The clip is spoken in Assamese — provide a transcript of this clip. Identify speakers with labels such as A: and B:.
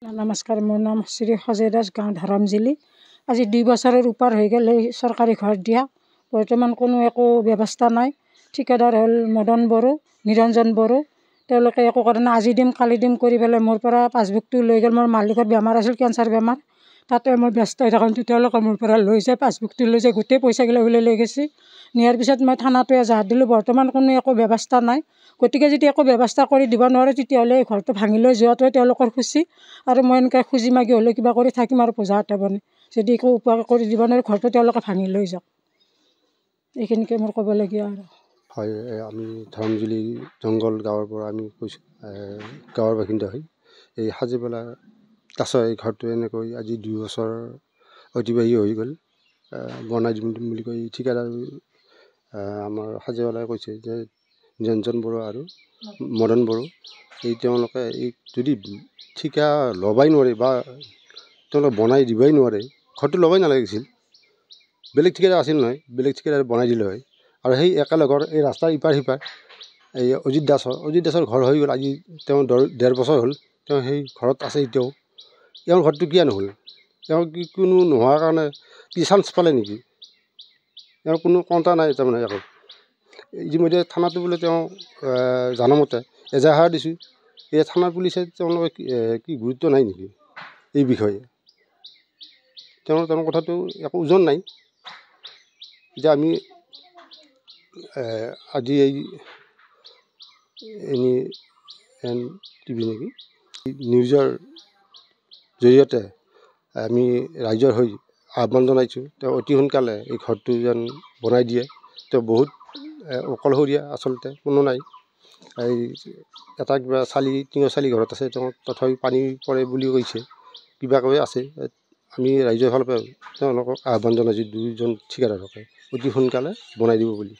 A: নমস্কাৰ, মোৰ নাম শ্ৰী সজয় দাস, গাঁও ধৰমজিলি। আজি 2 বছৰৰ ওপৰ হৈ গ'ল এই চৰকাৰী ঘৰ দিয়া। বৰ্তমান কোনো একো ব্যৱস্থা নাই। ঠিকাদাৰ হ'ল মদন বড়ো, নিৰঞ্জন বড়ো। তেওঁলোকে একো কৰা নাই। আজি দিম কালি দিম কৰি পেলাই মোৰ পৰা পাছবুকটো লৈ গ'ল। মোৰ মালিকৰ বেমাৰ আছিল, কেঞ্চাৰ বেমাৰ। তাতে মই ব্যস্ত হৈ থাকোঁতে তেওঁলোকে মোৰ পৰা লৈ যায়, পাছবুকটো লৈ যায়, গোটেই পইচাগিলা ওলাই লৈ গৈছে। নিয়াৰ পিছত মই থানাতো এজাহাৰ দিলোঁ। বৰ্তমান কোনো একো ব্যৱস্থা নাই। গতিকে যদি একো ব্যৱস্থা কৰি দিব নোৱাৰে তেতিয়াহ'লে এই ঘৰটো ভাঙি লৈ যোৱাটোৱে তেওঁলোকৰ খুচি। আৰু মই এনেকৈ খুজি মাগি হ'লেও কিবা কৰি থাকিম আৰু পূজা বনে যদি একো উপায় কৰি দিব নোৱাৰে ঘৰটো তেওঁলোকে ভাঙি লৈ যাওক। এইখিনিকে মোৰ ক'বলগীয়া আৰু।
B: হয়, আমি ধৰমজুলি জংঘল গাঁৱৰ পৰা আমি কৈছোঁ, গাঁৱৰ বাসিন্দা হয়। এই সাজিপেলা দাসৰ এই ঘৰটো এনেকৈ আজি 2 বছৰ অতিবাহী হৈ গ'ল। বনাই দিম বুলি কৈ ঠিকাদাৰ আমাৰ সাজিপেলাই কৈছে যে নিৰঞ্জন বড়ো আৰু মদন বড়ো তেওঁলোকে এই যদি ঠিকা ল'বই নোৱাৰে বা তেওঁলোকে বনাই দিবই নোৱাৰে, ঘৰটো ল'বই নালাগিছিল। বেলেগ ঠিকাদাৰ আছিল নহয়, বেলেগ ঠিকাদাৰ বনাই দিলে হয়। আৰু সেই একেলগৰ এই ৰাস্তাৰ ইপাৰ সিপাৰ এই অজিত দাসৰ ঘৰ হৈ গ'ল। আজি তেওঁ 1.5 বছৰ হ'ল তেওঁ সেই ঘৰত আছে এতিয়াও। তেওঁৰ ঘৰটো কিয় নহ'ল? তেওঁ কি কোনো নোহোৱাৰ কাৰণে কি চান্স পালে নেকি? তেওঁৰ কোনো কণ্টা নাই তাৰমানে একো। ইতিমধ্যে থানাটো বোলে তেওঁ জানমতে এজাহাৰ দিছোঁ। এই থানা পুলিচে তেওঁলোকে কি গুৰুত্ব নাই নেকি এই বিষয়ে? তেওঁৰ কথাটো একো ওজন নাই। এতিয়া আমি আজি এই NTV নেকি নিউজৰ জৰিয়তে আমি ৰাইজৰ হৈ আহ্বান জনাইছোঁ, তেওঁ অতি সোনকালে এই ঘৰটো যেন বনাই দিয়ে। তেওঁ বহুত অকলশৰীয়া, আচলতে কোনো নাই। এই এটা কিবা টিঙৰ চালি ঘৰত আছে, তেওঁ তথাপি পানী পৰে বুলি কৈছে, কিবাকৈ আছে। আমি ৰাইজৰ ফালৰ পৰা তেওঁলোকক আহ্বান জনাইছোঁ 2জন ঠিকাদাৰকে অতি সোনকালে বনাই দিব বুলি।